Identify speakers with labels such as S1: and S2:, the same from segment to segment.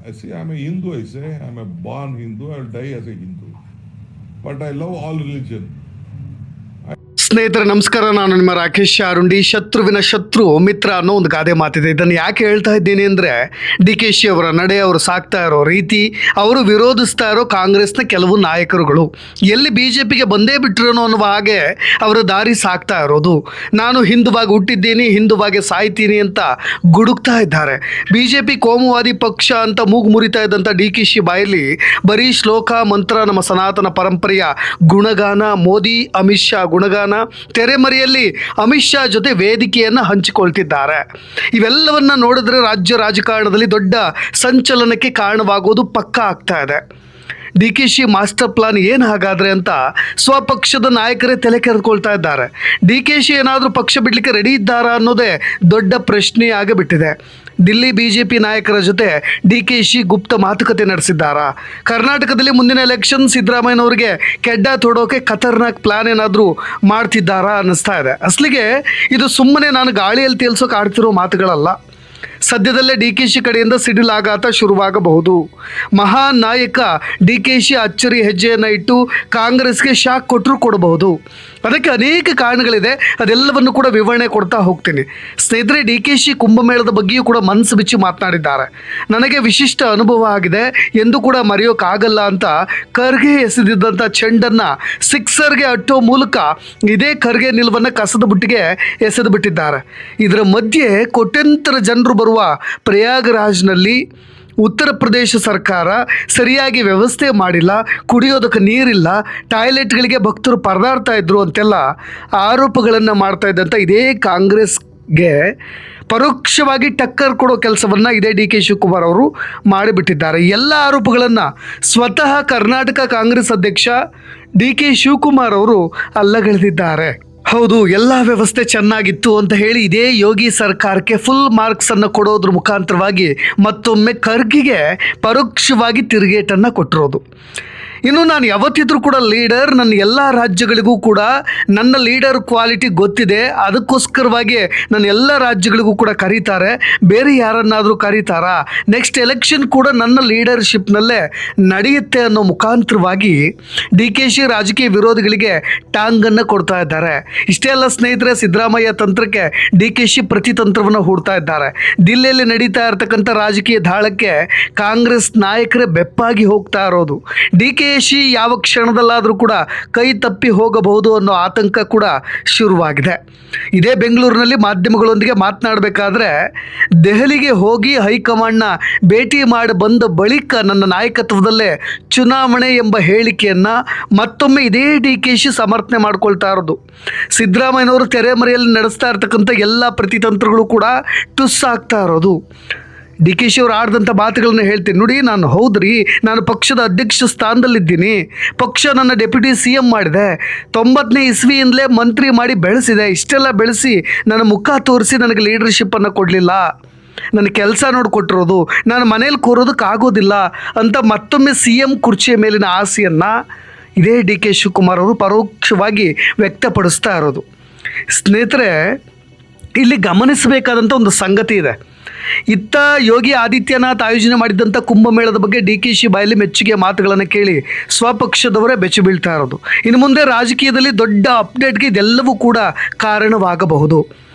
S1: I say I'm a Hindu, I say I'm a born Hindu, I will die as a Hindu. But I love all religion.
S2: ಸ್ನೇಹಿತರೆ ನಮಸ್ಕಾರ. ನಾನು ನಿಮ್ಮ ರಾಕೇಶ್ ಅರುಂಡಿ. ಶತ್ರುವಿನ ಶತ್ರು ಮಿತ್ರ ಅನ್ನೋ ಒಂದು ಗಾದೆ ಮಾತಿದೆ. ಇದನ್ನು ಯಾಕೆ ಹೇಳ್ತಾ ಇದ್ದೀನಿ ಅಂದರೆ, ಡಿ ಕೆ ಶಿ ಅವರ ನಡೆ, ಅವರು ಸಾಕ್ತಾ ಇರೋ ರೀತಿ, ಅವರು ವಿರೋಧಿಸ್ತಾ ಇರೋ ಕಾಂಗ್ರೆಸ್ನ ಕೆಲವು ನಾಯಕರುಗಳು ಎಲ್ಲಿ ಬಿ ಜೆ ಪಿಗೆ ಬಂದೇ ಬಿಟ್ಟಿರೋನು ಅನ್ನುವ ಹಾಗೆ ಅವರ ದಾರಿ ಸಾಕ್ತಾ ಇರೋದು. ನಾನು ಹಿಂದುವಾಗಿ ಹುಟ್ಟಿದ್ದೀನಿ, ಹಿಂದುವಾಗಿ ಸಾಯ್ತೀನಿ ಅಂತ ಗುಡುಕ್ತಾ ಇದ್ದಾರೆ. ಬಿ ಜೆ ಪಿ ಕೋಮುವಾದಿ ಪಕ್ಷ ಅಂತ ಮೂಗು ಮುರಿತಾ ಇದ್ದಂಥ ಡಿ ಕೆ ಶಿ ಬಾಯಲ್ಲಿ ಬರೀ ಶ್ಲೋಕ ಮಂತ್ರ, ನಮ್ಮ ಸನಾತನ ಪರಂಪರೆಯ ಗುಣಗಾನ, ಮೋದಿ ಅಮಿತ್ ಶಾ ಗುಣಗಾನ, ತೆರೆಮರೆಯಲ್ಲಿ ಅಮಿತ್ ಶಾ ಜೊತೆ ವೇದಿಕೆಯನ್ನು ಹಂಚಿಕೊಳ್ತಿದ್ದಾರೆ. ಇವೆಲ್ಲವನ್ನ ನೋಡಿದ್ರೆ ರಾಜ್ಯ ರಾಜಕಾರಣದಲ್ಲಿ ದೊಡ್ಡ ಸಂಚಲನಕ್ಕೆ ಕಾರಣವಾಗೋದು ಪಕ್ಕಾ ಆಗ್ತಾ ಇದೆ. D K she master plan ಏನು ಹಾಗಾದರೆ ಅಂತ ಸ್ವಪಕ್ಷದ ನಾಯಕರೇ ತಲೆ ಕೆರೆದುಕೊಳ್ತಾ ಇದ್ದಾರೆ. ಡಿ ಕೆ ಶಿ ಏನಾದರೂ ಪಕ್ಷ ಬಿಡಲಿಕ್ಕೆ ರೆಡಿ ಇದ್ದಾರಾ ಅನ್ನೋದೇ ದೊಡ್ಡ ಪ್ರಶ್ನೆ ಆಗಿಬಿಟ್ಟಿದೆ. ದಿಲ್ಲಿ ಬಿ ಜೆ ಪಿ ನಾಯಕರ ಜೊತೆ ಡಿ ಕೆ ಶಿ ಗುಪ್ತ ಮಾತುಕತೆ ನಡೆಸಿದ್ದಾರಾ? ಕರ್ನಾಟಕದಲ್ಲಿ ಮುಂದಿನ ಎಲೆಕ್ಷನ್ ಸಿದ್ದರಾಮಯ್ಯನವರಿಗೆ ಕೆಡ್ಡ ತೊಡೋಕೆ ಖತರ್ನಾಕ್ ಪ್ಲಾನ್ ಏನಾದರೂ ಮಾಡ್ತಿದ್ದಾರಾ ಅನ್ನಿಸ್ತಾ ಇದೆ. ಅಸಲಿಗೆ ಇದು ಸುಮ್ಮನೆ ನಾನು ಗಾಳಿಯಲ್ಲಿ ತೇಲ್ಸೋಕೆ ಆಡ್ತಿರೋ ಮಾತುಗಳಲ್ಲ. ಸದ್ಯದಲ್ಲೇ ಡಿ ಕೆ ಶಿ ಕಡೆಯಿಂದ ಸಿಡಿಲಾಘಾತ ಶುರುವಾಗಬಹುದು. ಮಹಾನ್ ನಾಯಕ ಡಿ ಕೆ ಶಿ ಅಚ್ಚರಿ ಹೆಜ್ಜೆಯನ್ನು ಇಟ್ಟು ಕಾಂಗ್ರೆಸ್ಗೆ ಶಾಕ್ ಕೊಟ್ಟರು ಕೊಡಬಹುದು. ಅದಕ್ಕೆ ಅನೇಕ ಕಾರಣಗಳಿದೆ. ಅದೆಲ್ಲವನ್ನು ಕೂಡ ವಿವರಣೆ ಕೊಡ್ತಾ ಹೋಗ್ತೀನಿ. ಸ್ನೇಹಿತರೆ, ಡಿ ಕೆ ಶಿ ಕುಂಭಮೇಳದ ಬಗ್ಗೆಯೂ ಕೂಡ ಮನಸ್ಸು ಬಿಚ್ಚಿ ಮಾತನಾಡಿದ್ದಾರೆ. ನನಗೆ ವಿಶಿಷ್ಟ ಅನುಭವ ಆಗಿದೆ ಎಂದು ಕೂಡ ಮರೆಯೋಕ್ಕಾಗಲ್ಲ ಅಂತ ಖರ್ಗೆ ಎಸೆದಿದ್ದಂಥ ಚೆಂಡನ್ನು ಸಿಕ್ಸರ್ಗೆ ಅಟ್ಟೋ ಮೂಲಕ ಇದೇ ಖರ್ಗೆ ನಿಲುವನ್ನು ಕಸದ ಬುಟ್ಟಿಗೆ ಎಸೆದು ಬಿಟ್ಟಿದ್ದಾರೆ. ಇದರ ಮಧ್ಯೆ ಕೋಟ್ಯಂತರ ಜನರು ಬರುವ ಪ್ರಯಾಗರಾಜ್ನಲ್ಲಿ ಉತ್ತರ ಪ್ರದೇಶ ಸರ್ಕಾರ ಸರಿಯಾಗಿ ವ್ಯವಸ್ಥೆ ಮಾಡಿಲ್ಲ, ಕುಡಿಯೋದಕ್ಕೆ ನೀರಿಲ್ಲ, ಟಾಯ್ಲೆಟ್ಗಳಿಗೆ ಭಕ್ತರು ಪರದಾಡ್ತಾ ಇದ್ರು ಅಂತೆಲ್ಲ ಆರೋಪಗಳನ್ನು ಮಾಡ್ತಾ ಇದ್ದಂಥ ಇದೇ ಕಾಂಗ್ರೆಸ್ಗೆ ಪರೋಕ್ಷವಾಗಿ ಟಕ್ಕರ್ ಕೊಡೋ ಕೆಲಸವನ್ನು ಇದೇ ಡಿ ಕೆ ಶಿವಕುಮಾರ್ ಅವರು ಮಾಡಿಬಿಟ್ಟಿದ್ದಾರೆ. ಎಲ್ಲ ಆರೋಪಗಳನ್ನು ಸ್ವತಃ ಕರ್ನಾಟಕ ಕಾಂಗ್ರೆಸ್ ಅಧ್ಯಕ್ಷ ಡಿ ಕೆ ಶಿವಕುಮಾರ್ ಅವರು ಅಲ್ಲಗಳೆದಿದ್ದಾರೆ. ಹೌದು, ಎಲ್ಲ ವ್ಯವಸ್ಥೆ ಚೆನ್ನಾಗಿತ್ತು ಅಂತ ಹೇಳಿ ಇದೇ ಯೋಗಿ ಸರ್ಕಾರಕ್ಕೆ ಫುಲ್ ಮಾರ್ಕ್ಸನ್ನು ಕೊಡೋದ್ರ ಮುಖಾಂತರವಾಗಿ ಮತ್ತೊಮ್ಮೆ ಖರ್ಗೆಗೆ ಪರೋಕ್ಷವಾಗಿ ತಿರುಗೇಟನ್ನು ಕೊಟ್ಟಿರೋದು. ಇನ್ನು ನಾನು ಯಾವತ್ತಿದ್ರೂ ಕೂಡ ಲೀಡರ್, ನನ್ನ ಎಲ್ಲ ರಾಜ್ಯಗಳಿಗೂ ಕೂಡ ನನ್ನ ಲೀಡರ್ ಕ್ವಾಲಿಟಿ ಗೊತ್ತಿದೆ. ಅದಕ್ಕೋಸ್ಕರವಾಗಿ ನನ್ನ ಎಲ್ಲ ರಾಜ್ಯಗಳಿಗೂ ಕೂಡ ಕರೀತಾರೆ. ಬೇರೆ ಯಾರನ್ನಾದರೂ ಕರೀತಾರಾ? ನೆಕ್ಸ್ಟ್ ಎಲೆಕ್ಷನ್ ಕೂಡ ನನ್ನ ಲೀಡರ್ಶಿಪ್ನಲ್ಲೇ ನಡೆಯುತ್ತೆ ಅನ್ನೋ ಮುಖಾಂತರವಾಗಿ ಡಿ ಕೆ ಶಿ ರಾಜಕೀಯ ವಿರೋಧಿಗಳಿಗೆ ಟಾಂಗನ್ನು ಕೊಡ್ತಾ ಇದ್ದಾರೆ. ಇಷ್ಟೇ ಅಲ್ಲ ಸ್ನೇಹಿತರೆ, ಸಿದ್ದರಾಮಯ್ಯ ತಂತ್ರಕ್ಕೆ ಡಿ ಕೆ ಶಿ ಪ್ರತಿತಂತ್ರವನ್ನು ಹೂಡ್ತಾ ಇದ್ದಾರೆ. ದಿಲ್ಲಿಯಲ್ಲಿ ನಡೀತಾ ಇರತಕ್ಕಂಥ ರಾಜಕೀಯ ದಾಳಕ್ಕೆ ಕಾಂಗ್ರೆಸ್ ನಾಯಕರೇ ಬೆಪ್ಪಾಗಿ ಹೋಗ್ತಾ ಇರೋದು. ಡಿ ಕೆ ಶಿ ಯಾವ ಕ್ಷಣದಲ್ಲಾದರೂ ಕೂಡ ಕೈ ತಪ್ಪಿ ಹೋಗಬಹುದು ಅನ್ನೋ ಆತಂಕ ಕೂಡ ಶುರುವಾಗಿದೆ. ಇದೇ ಬೆಂಗಳೂರಿನಲ್ಲಿ ಮಾಧ್ಯಮಗಳೊಂದಿಗೆ ಮಾತನಾಡಬೇಕಾದ್ರೆ ದೆಹಲಿಗೆ ಹೋಗಿ ಹೈಕಮಾಂಡ್ನ ಭೇಟಿ ಮಾಡಿ ಬಂದ ಬಳಿಕ ನನ್ನ ನಾಯಕತ್ವದಲ್ಲೇ ಚುನಾವಣೆ ಎಂಬ ಹೇಳಿಕೆಯನ್ನು ಮತ್ತೊಮ್ಮೆ ಇದೇ ಡಿ ಕೆ ಶಿ ಸಮರ್ಥನೆ ಮಾಡ್ಕೊಳ್ತಾ ಇರೋದು. ಸಿದ್ದರಾಮಯ್ಯನವರು ತೆರೆಮರೆಯಲ್ಲಿ ನಡೆಸ್ತಾ ಇರ್ತಕ್ಕಂಥ ಎಲ್ಲ ಪ್ರತಿತಂತ್ರಗಳು ಕೂಡ ಟುಸ್ ಆಗ್ತಾ ಇರೋದು. ಡಿ ಕೆ ಶಿ ಅವರು ಆಡಿದಂಥ ಮಾತುಗಳನ್ನ ಹೇಳ್ತೀನಿ ನೋಡಿ. ನಾನು ಹೌದ್ರಿ, ನಾನು ಪಕ್ಷದ ಅಧ್ಯಕ್ಷ ಸ್ಥಾನದಲ್ಲಿದ್ದೀನಿ. ಪಕ್ಷ ನನ್ನ ಡೆಪ್ಯೂಟಿ ಸಿ ಎಂ ಮಾಡಿದೆ. 90ನೇ ಇಸ್ವಿಯಿಂದಲೇ ಮಂತ್ರಿ ಮಾಡಿ ಬೆಳೆಸಿದೆ. ಇಷ್ಟೆಲ್ಲ ಬೆಳೆಸಿ ನನ್ನ ಮುಖ ತೋರಿಸಿ ನನಗೆ ಲೀಡರ್ಶಿಪ್ಪನ್ನು ಕೊಡಲಿಲ್ಲ. ನನ್ನ ಕೆಲಸ ನೋಡಿಕೊಟ್ಟಿರೋದು, ನಾನು ಮನೇಲಿ ಕೂರೋದಕ್ಕಾಗೋದಿಲ್ಲ ಅಂತ ಮತ್ತೊಮ್ಮೆ ಸಿ ಎಂ ಕುರ್ಚಿಯ ಮೇಲಿನ ಆಸೆಯನ್ನು ಇದೇ ಡಿ ಕೆ ಶಿವಕುಮಾರ್ ಅವರು ಪರೋಕ್ಷವಾಗಿ ವ್ಯಕ್ತಪಡಿಸ್ತಾ ಇರೋದು. ಸ್ನೇಹಿತರೆ, ಇಲ್ಲಿ ಗಮನಿಸಬೇಕಾದಂಥ ಒಂದು ಸಂಗತಿ ಇದೆ. ಇತ್ತ ಯೋಗಿ ಆದಿತ್ಯನಾಥ್ ಆಯೋಜನೆ ಮಾಡಿದಂಥ ಕುಂಭಮೇಳದ ಬಗ್ಗೆ ಡಿ ಕೆ ಶಿ ಬಾಯಲ್ಲಿ ಮೆಚ್ಚುಗೆ ಮಾತುಗಳನ್ನು ಕೇಳಿ ಸ್ವಪಕ್ಷದವರೇ ಬೆಚ್ಚಿ ಬೀಳ್ತಾ ಇರೋದು. ಇನ್ನು ಮುಂದೆ ರಾಜಕೀಯದಲ್ಲಿ ದೊಡ್ಡ ಅಪ್ಡೇಟ್ಗೆ ಇದೆಲ್ಲವೂ ಕೂಡ ಕಾರಣವಾಗಬಹುದು.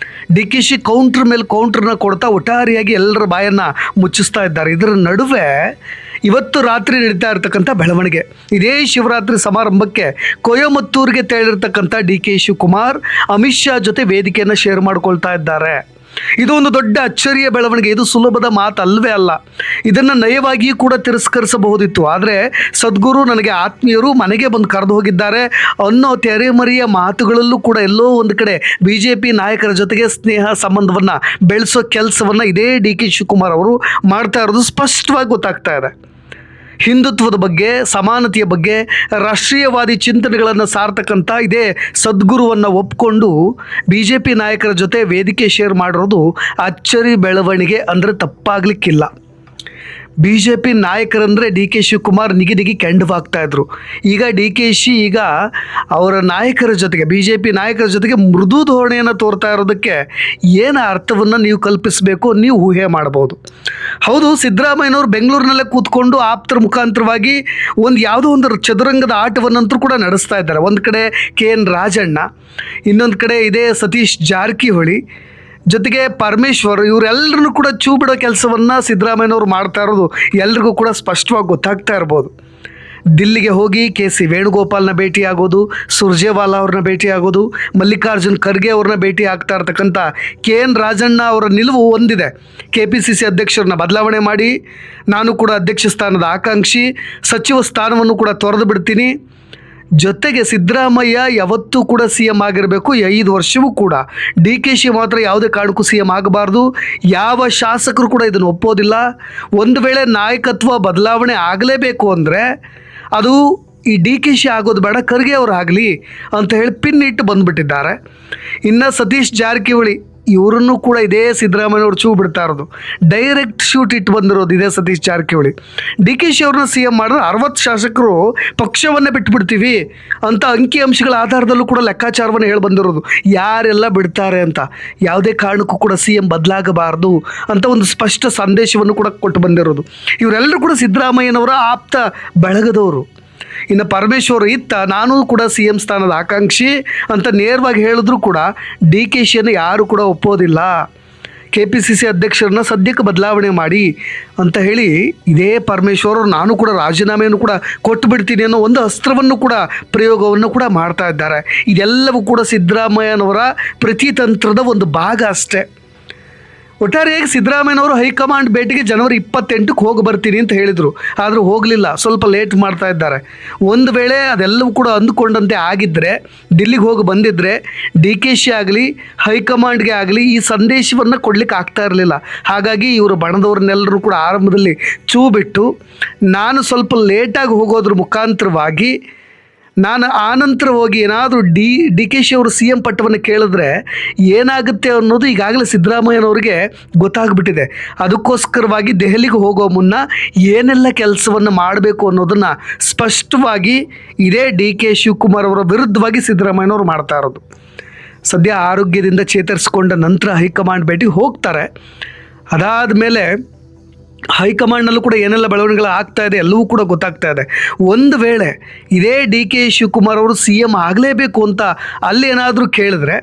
S2: ಡಿ ಕೆ ಶಿ ಕೌಂಟ್ರ್ ಮೇಲೆ ಕೌಂಟ್ರನ್ನ ಕೊಡ್ತಾ ಒಟ್ಟಾರೆಯಾಗಿ ಎಲ್ಲರ ಬಾಯನ್ನು ಮುಚ್ಚಿಸ್ತಾ ಇದ್ದಾರೆ. ಇದರ ನಡುವೆ ಇವತ್ತು ರಾತ್ರಿ ನಡೀತಾ ಇರತಕ್ಕಂಥ ಬೆಳವಣಿಗೆ, ಇದೇ ಶಿವರಾತ್ರಿ ಸಮಾರಂಭಕ್ಕೆ ಕೊಯಮತ್ತೂರಿಗೆ ತೆರಳಿರ್ತಕ್ಕಂಥ ಡಿ ಕೆ ಶಿವಕುಮಾರ್ ಅಮಿತ್ ಶಾ ಜೊತೆ ವೇದಿಕೆಯನ್ನು ಶೇರ್ ಮಾಡ್ಕೊಳ್ತಾ ಇದ್ದಾರೆ. ಇದು ಒಂದು ದೊಡ್ಡ ಅಚ್ಚರಿಯ ಬೆಳವಣಿಗೆ. ಇದು ಸುಲಭದ ಮಾತು ಅಲ್ಲವೇ ಅಲ್ಲ. ಇದನ್ನು ನಯವಾಗಿಯೂ ಕೂಡ ತಿರಸ್ಕರಿಸಬಹುದಿತ್ತು. ಆದರೆ ಸದ್ಗುರು ನನಗೆ ಆತ್ಮೀಯರು ಮನೆಗೆ ಬಂದು ಕರೆದು ಹೋಗಿದ್ದಾರೆ ಅನ್ನೋ ತೆರೆಮರೆಯ ಮಾತುಗಳಲ್ಲೂ ಕೂಡ ಎಲ್ಲೋ ಒಂದು ಕಡೆ ಬಿ ಜೆ ಪಿ ನಾಯಕರ ಜೊತೆಗೆ ಸ್ನೇಹ ಸಂಬಂಧವನ್ನು ಬೆಳೆಸೋ ಕೆಲಸವನ್ನು ಇದೇ ಡಿ ಕೆ ಶಿವಕುಮಾರ್ ಅವರು ಮಾಡ್ತಾ ಇರೋದು ಸ್ಪಷ್ಟವಾಗಿ ಗೊತ್ತಾಗ್ತಾ ಇದೆ. ಹಿಂದುತ್ವದ ಬಗ್ಗೆ, ಸಮಾನತೆಯ ಬಗ್ಗೆ, ರಾಷ್ಟ್ರೀಯವಾದಿ ಚಿಂತನೆಗಳನ್ನು ಸಾರ್ತಕ್ಕಂಥ ಇದೇ ಸದ್ಗುರುವನ್ನು ಒಪ್ಪಿಕೊಂಡು ಬಿ ಜೆ ಪಿ ನಾಯಕರ ಜೊತೆ ವೇದಿಕೆ ಶೇರ್ ಮಾಡಿರೋದು ಅಚ್ಚರಿ ಬೆಳವಣಿಗೆ ಅಂದರೆ ತಪ್ಪಾಗಲಿಕ್ಕಿಲ್ಲ. BJP ನಾಯಕರಂದರೆ ಡಿ ಕೆ ಶಿವಕುಮಾರ್ ನಿಗಿ ಕೆಂಡವಾಗ್ತಾ ಇದ್ರು. ಈಗ ಡಿ ಕೆ ಶಿ ಈಗ ಅವರ ನಾಯಕರ ಜೊತೆಗೆ BJP ನಾಯಕರ ಜೊತೆಗೆ ಮೃದು ಧೋರಣೆಯನ್ನು ತೋರ್ತಾ ಇರೋದಕ್ಕೆ ಏನು ಅರ್ಥವನ್ನು ನೀವು ಕಲ್ಪಿಸಬೇಕು, ನೀವು ಊಹೆ ಮಾಡ್ಬೋದು. ಹೌದು, ಸಿದ್ದರಾಮಯ್ಯನವರು ಬೆಂಗಳೂರಿನಲ್ಲೇ ಕೂತ್ಕೊಂಡು ಆಪ್ತರ ಮುಖಾಂತರವಾಗಿ ಯಾವುದೋ ಒಂದು ಚದುರಂಗದ ಆಟವನ್ನಂತೂ ಕೂಡ ನಡೆಸ್ತಾ ಇದ್ದಾರೆ. ಒಂದು ಕಡೆ KN ರಾಜಣ್ಣ, ಇನ್ನೊಂದು ಕಡೆ ಇದೇ ಸತೀಶ್ ಜಾರಕಿಹೊಳಿ, ಜೊತೆಗೆ ಪರಮೇಶ್ವರ್, ಇವರೆಲ್ಲರನ್ನು ಕೂಡ ಚೂ ಬಿಡೋ ಕೆಲಸವನ್ನು ಸಿದ್ದರಾಮಯ್ಯನವರು ಮಾಡ್ತಾ ಇರೋದು ಎಲ್ರಿಗೂ ಕೂಡ ಸ್ಪಷ್ಟವಾಗಿ ಗೊತ್ತಾಗ್ತಾ ಇರ್ಬೋದು. ದಿಲ್ಲಿಗೆ ಹೋಗಿ KC ವೇಣುಗೋಪಾಲ್ನ ಭೇಟಿ ಆಗೋದು, ಸುರ್ಜೇವಾಲಾ ಅವ್ರನ್ನ ಭೇಟಿ ಆಗೋದು, ಮಲ್ಲಿಕಾರ್ಜುನ್ ಖರ್ಗೆ ಅವ್ರನ್ನ ಭೇಟಿ ಆಗ್ತಾ ಇರ್ತಕ್ಕಂಥ KN ರಾಜಣ್ಣ ಅವರ ನಿಲುವು ಒಂದಿದೆ, KPCC ಅಧ್ಯಕ್ಷರನ್ನ ಬದಲಾವಣೆ ಮಾಡಿ ನಾನು ಕೂಡ ಅಧ್ಯಕ್ಷ ಸ್ಥಾನದ ಆಕಾಂಕ್ಷಿ, ಸಚಿವ ಸ್ಥಾನವನ್ನು ಕೂಡ ತೊರೆದು ಬಿಡ್ತೀನಿ, ಜೊತೆಗೆ ಸಿದ್ದರಾಮಯ್ಯ ಯಾವತ್ತೂ ಕೂಡ CM ಆಗಿರಬೇಕು, 5 ವರ್ಷವೂ ಕೂಡ DK ಶಿ ಮಾತ್ರ ಯಾವುದೇ ಕಾರಣಕ್ಕೂ CM ಆಗಬಾರ್ದು, ಯಾವ ಶಾಸಕರು ಕೂಡ ಇದನ್ನು ಒಪ್ಪೋದಿಲ್ಲ, ಒಂದು ವೇಳೆ ನಾಯಕತ್ವ ಬದಲಾವಣೆ ಆಗಲೇಬೇಕು ಅಂದರೆ ಅದು ಈ DK ಶಿ ಆಗೋದು ಬೇಡ, ಖರ್ಗೆ ಅವರು ಆಗಲಿ ಅಂತ ಹೇಳಿ ಪಿನ್ ಇಟ್ಟು ಬಂದುಬಿಟ್ಟಿದ್ದಾರೆ. ಇನ್ನು ಸತೀಶ್ ಜಾರಕಿಹೊಳಿ ಇವರನ್ನು ಕೂಡ ಇದೇ ಸಿದ್ದರಾಮಯ್ಯವ್ರು ಚೂ ಬಿಡ್ತಾ ಇರೋದು, ಡೈರೆಕ್ಟ್ ಶೂಟ್ ಇಟ್ಟು ಬಂದಿರೋದು ಇದೇ ಸತೀಶ್ ಜಾರಕಿಹೊಳಿ. DK ಶಿ ಅವ್ರನ್ನ CM ಮಾಡಿದ್ರೆ 60 ಶಾಸಕರು ಪಕ್ಷವನ್ನೇ ಬಿಟ್ಬಿಡ್ತೀವಿ ಅಂತ ಅಂಕಿಅಂಶಗಳ ಆಧಾರದಲ್ಲೂ ಕೂಡ ಲೆಕ್ಕಾಚಾರವನ್ನು ಹೇಳಿ ಬಂದಿರೋದು, ಯಾರೆಲ್ಲ ಬಿಡ್ತಾರೆ ಅಂತ, ಯಾವುದೇ ಕಾರಣಕ್ಕೂ ಕೂಡ CM ಬದಲಾಗಬಾರ್ದು ಅಂತ ಒಂದು ಸ್ಪಷ್ಟ ಸಂದೇಶವನ್ನು ಕೂಡ ಕೊಟ್ಟು ಬಂದಿರೋದು. ಇವರೆಲ್ಲರೂ ಕೂಡ ಸಿದ್ದರಾಮಯ್ಯನವರ ಆಪ್ತ ಬಳಗದವರು. ಇನ್ನು ಪರಮೇಶ್ವರ್ ನಾನು ಕೂಡ CM ಸ್ಥಾನದ ಆಕಾಂಕ್ಷಿ ಅಂತ ನೇರವಾಗಿ ಹೇಳಿದ್ರು ಕೂಡ DK ಶಿಯನ್ನು ಯಾರು ಕೂಡ ಒಪ್ಪೋದಿಲ್ಲ, KPCC ಅಧ್ಯಕ್ಷರನ್ನ ಸದ್ಯಕ್ಕೆ ಬದಲಾವಣೆ ಮಾಡಿ ಅಂತ ಹೇಳಿ ಇದೇ ಪರಮೇಶ್ವರ್ ನಾನು ಕೂಡ ರಾಜೀನಾಮೆಯನ್ನು ಕೂಡ ಕೊಟ್ಟು ಬಿಡ್ತೀನಿ ಅನ್ನೋ ಒಂದು ಅಸ್ತ್ರವನ್ನು ಕೂಡ ಪ್ರಯೋಗವನ್ನು ಕೂಡ ಮಾಡ್ತಾ ಇದ್ದಾರೆ. ಇದೆಲ್ಲವೂ ಕೂಡ ಸಿದ್ದರಾಮಯ್ಯನವರ ಪ್ರತಿತಂತ್ರದ ಒಂದು ಭಾಗ ಅಷ್ಟೇ. ಒಟ್ಟಾರೆಯಾಗಿ ಸಿದ್ದರಾಮಯ್ಯನವರು ಹೈಕಮಾಂಡ್ ಭೇಟಿಗೆ ಜನವರಿ 28ಕ್ಕೆ ಹೋಗಿ ಬರ್ತೀನಿ ಅಂತ ಹೇಳಿದರು, ಆದರೂ ಹೋಗಲಿಲ್ಲ, ಸ್ವಲ್ಪ ಲೇಟ್ ಮಾಡ್ತಾ ಇದ್ದಾರೆ. ಒಂದು ವೇಳೆ ಅದೆಲ್ಲವೂ ಕೂಡ ಅಂದುಕೊಂಡಂತೆ ಆಗಿದ್ದರೆ, ದಿಲ್ಲಿಗೆ ಹೋಗಿ ಬಂದಿದ್ದರೆ DK ಶಿ ಆಗಲಿ ಹೈಕಮಾಂಡ್ಗೆ ಆಗಲಿ ಈ ಸಂದೇಶವನ್ನು ಕೊಡಲಿಕ್ಕೆ ಆಗ್ತಾ ಇರಲಿಲ್ಲ. ಹಾಗಾಗಿ ಇವರು ಬಣದವ್ರನ್ನೆಲ್ಲರೂ ಕೂಡ ಆರಂಭದಲ್ಲಿ ಚೂ ಬಿಟ್ಟು ನಾನು ಸ್ವಲ್ಪ ಲೇಟಾಗಿ ಹೋಗೋದ್ರ ಮುಖಾಂತರವಾಗಿ ನಾನು ಆನಂತರ ಹೋಗಿ ಏನಾದರೂ DK ಶಿ ಅವರು CM ಪಟ್ಟವನ್ನು ಕೇಳಿದ್ರೆ ಏನಾಗುತ್ತೆ ಅನ್ನೋದು ಈಗಾಗಲೇ ಸಿದ್ದರಾಮಯ್ಯನವರಿಗೆ ಗೊತ್ತಾಗ್ಬಿಟ್ಟಿದೆ. ಅದಕ್ಕೋಸ್ಕರವಾಗಿ ದೆಹಲಿಗೆ ಹೋಗೋ ಮುನ್ನ ಏನೆಲ್ಲ ಕೆಲಸವನ್ನು ಮಾಡಬೇಕು ಅನ್ನೋದನ್ನು ಸ್ಪಷ್ಟವಾಗಿ ಇದೇ DK ಶಿವಕುಮಾರ್ ಅವರ ವಿರುದ್ಧವಾಗಿ ಸಿದ್ದರಾಮಯ್ಯನವರು ಮಾಡ್ತಾ ಇರೋದು. ಸದ್ಯ ಆರೋಗ್ಯದಿಂದ ಚೇತರಿಸಿಕೊಂಡ ನಂತರ ಹೈಕಮಾಂಡ್ ಭೇಟಿಗೆ ಹೋಗ್ತಾರೆ. ಅದಾದ ಮೇಲೆ ಹೈಕಮಾಂಡ್ನಲ್ಲೂ ಕೂಡ ಏನೆಲ್ಲ ಬೆಳವಣಿಗೆಗಳು ಆಗ್ತಾ ಇದೆ ಎಲ್ಲವೂ ಕೂಡ ಗೊತ್ತಾಗ್ತಾ ಇದೆ. ಒಂದು ವೇಳೆ ಇದೇ DK ಶಿವಕುಮಾರ್ ಅವರು CM ಆಗಲೇಬೇಕು ಅಂತ ಅಲ್ಲಿ ಏನಾದರೂ ಕೇಳಿದ್ರೆ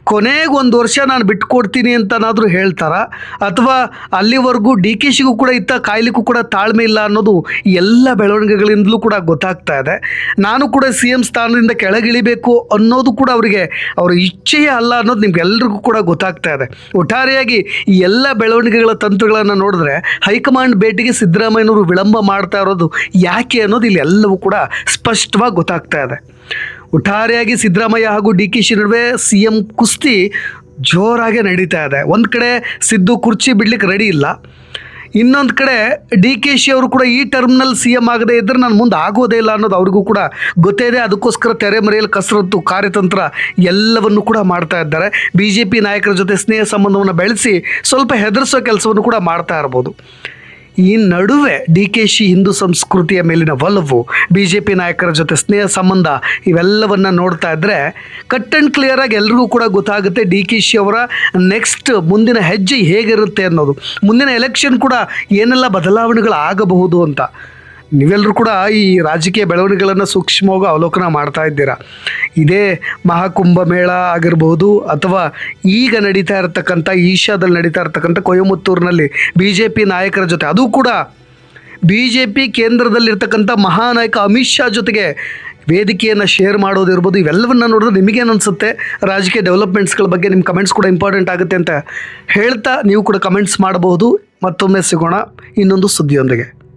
S2: ಕೊನೆಗೆ 1 ವರ್ಷ ನಾನು ಬಿಟ್ಕೊಡ್ತೀನಿ ಅಂತನಾದರೂ ಹೇಳ್ತಾರ, ಅಥವಾ ಅಲ್ಲಿವರೆಗೂ DK ಶಿಗೂ ಕೂಡ ಕಾಯ್ಲಿಕ್ಕೂ ಕೂಡ ತಾಳ್ಮೆ ಇಲ್ಲ ಅನ್ನೋದು ಎಲ್ಲ ಬೆಳವಣಿಗೆಗಳಿಂದಲೂ ಕೂಡ ಗೊತ್ತಾಗ್ತಾ ಇದೆ. ನಾನು ಕೂಡ CM ಸ್ಥಾನದಿಂದ ಕೆಳಗಿಳಿಬೇಕು ಅನ್ನೋದು ಕೂಡ ಅವರಿಗೆ ಅವರ ಇಚ್ಛೆಯೇ ಅಲ್ಲ ಅನ್ನೋದು ನಿಮ್ಗೆಲ್ರಿಗೂ ಕೂಡ ಗೊತ್ತಾಗ್ತಾ ಇದೆ. ಒಟ್ಟಾರೆಯಾಗಿ ಈ ಎಲ್ಲ ಬೆಳವಣಿಗೆಗಳ ತಂತ್ರಗಳನ್ನು ನೋಡಿದ್ರೆ ಹೈಕಮಾಂಡ್ ಭೇಟಿಗೆ ಸಿದ್ದರಾಮಯ್ಯನವರು ವಿಳಂಬ ಮಾಡ್ತಾ ಇರೋದು ಯಾಕೆ ಅನ್ನೋದು ಇಲ್ಲಿ ಎಲ್ಲವೂ ಕೂಡ ಸ್ಪಷ್ಟವಾಗಿ ಗೊತ್ತಾಗ್ತಾ ಇದೆ. ಒಟ್ಟಾರೆಯಾಗಿ ಸಿದ್ದರಾಮಯ್ಯ ಹಾಗೂ DK ಶಿ ನಡುವೆ CM ಕುಸ್ತಿ ಜೋರಾಗೆ ನಡೀತಾ ಇದೆ. ಒಂದು ಕಡೆ ಸಿದ್ದು ಕುರ್ಚಿ ಬಿಡ್ಲಿಕ್ಕೆ ರೆಡಿ ಇಲ್ಲ, ಇನ್ನೊಂದು ಕಡೆ DK ಶಿ ಅವರು ಕೂಡ ಈ ಟರ್ಮ್ನಲ್ಲಿ CM ಆಗದೆ ಇದ್ದರೆ ನಾನು ಮುಂದೆ ಆಗೋದೇ ಇಲ್ಲ ಅನ್ನೋದು ಅವ್ರಿಗೂ ಕೂಡ ಗೊತ್ತೇ ಇದೆ. ಅದಕ್ಕೋಸ್ಕರ ತೆರೆಮರೆಯಲ್ಲಿ ಕಸರತ್ತು ಕಾರ್ಯತಂತ್ರ ಎಲ್ಲವನ್ನು ಕೂಡ ಮಾಡ್ತಾ ಇದ್ದಾರೆ. BJP ನಾಯಕರ ಜೊತೆ ಸ್ನೇಹ ಸಂಬಂಧವನ್ನು ಬೆಳೆಸಿ ಸ್ವಲ್ಪ ಹೆದರಿಸೋ ಕೆಲಸವನ್ನು ಕೂಡ ಮಾಡ್ತಾ ಇರ್ಬೋದು. ಈ ನಡುವೆ DK ಶಿ ಹಿಂದೂ ಸಂಸ್ಕೃತಿಯ ಮೇಲಿನ ಒಲವು, BJP ನಾಯಕರ ಜೊತೆ ಸ್ನೇಹ ಸಂಬಂಧ ಇವೆಲ್ಲವನ್ನು ನೋಡ್ತಾ ಇದ್ದರೆ ಕಟ್ ಆ್ಯಂಡ್ ಕ್ಲಿಯರಾಗಿ ಎಲ್ರಿಗೂ ಕೂಡ ಗೊತ್ತಾಗುತ್ತೆ DK ಶಿ ಅವರ ನೆಕ್ಸ್ಟ್ ಮುಂದಿನ ಹೆಜ್ಜೆ ಹೇಗಿರುತ್ತೆ ಅನ್ನೋದು. ಮುಂದಿನ ಎಲೆಕ್ಷನ್ ಕೂಡ ಏನೆಲ್ಲ ಬದಲಾವಣೆಗಳು ಆಗಬಹುದು ಅಂತ ನೀವೆಲ್ಲರೂ ಕೂಡ ಈ ರಾಜಕೀಯ ಬೆಳವಣಿಗೆಗಳನ್ನು ಸೂಕ್ಷ್ಮವಾಗಿ ಅವಲೋಕನ ಮಾಡ್ತಾ ಇದ್ದೀರಾ. ಇದೇ ಮಹಾಕುಂಭಮೇಳ ಆಗಿರ್ಬೋದು, ಅಥವಾ ಈಗ ನಡೀತಾ ಇರತಕ್ಕಂಥ ಈಶಾದಲ್ಲಿ ನಡೀತಾ ಇರತಕ್ಕಂಥ ಕೊಯಮತ್ತೂರಿನಲ್ಲಿ BJP ನಾಯಕರ ಜೊತೆ, ಅದು ಕೂಡ BJP ಕೇಂದ್ರದಲ್ಲಿರ್ತಕ್ಕಂಥ ಮಹಾನಾಯಕ ಅಮಿತ್ ಶಾ ಜೊತೆಗೆ ವೇದಿಕೆಯನ್ನು ಶೇರ್ ಮಾಡೋದಿರ್ಬೋದು, ಇವೆಲ್ಲವನ್ನು ನೋಡಿದ್ರೆ ನಿಮಗೇನು ಅನಿಸುತ್ತೆ? ರಾಜಕೀಯ ಡೆವಲಪ್ಮೆಂಟ್ಸ್ಗಳ ಬಗ್ಗೆ ನಿಮ್ಮ ಕಮೆಂಟ್ಸ್ ಕೂಡ ಇಂಪಾರ್ಟೆಂಟ್ ಆಗುತ್ತೆ ಅಂತ ಹೇಳ್ತಾ ನೀವು ಕೂಡ ಕಮೆಂಟ್ಸ್ ಮಾಡಬಹುದು. ಮತ್ತೊಮ್ಮೆ ಸಿಗೋಣ ಇನ್ನೊಂದು ಸುದ್ದಿಯೊಂದಿಗೆ.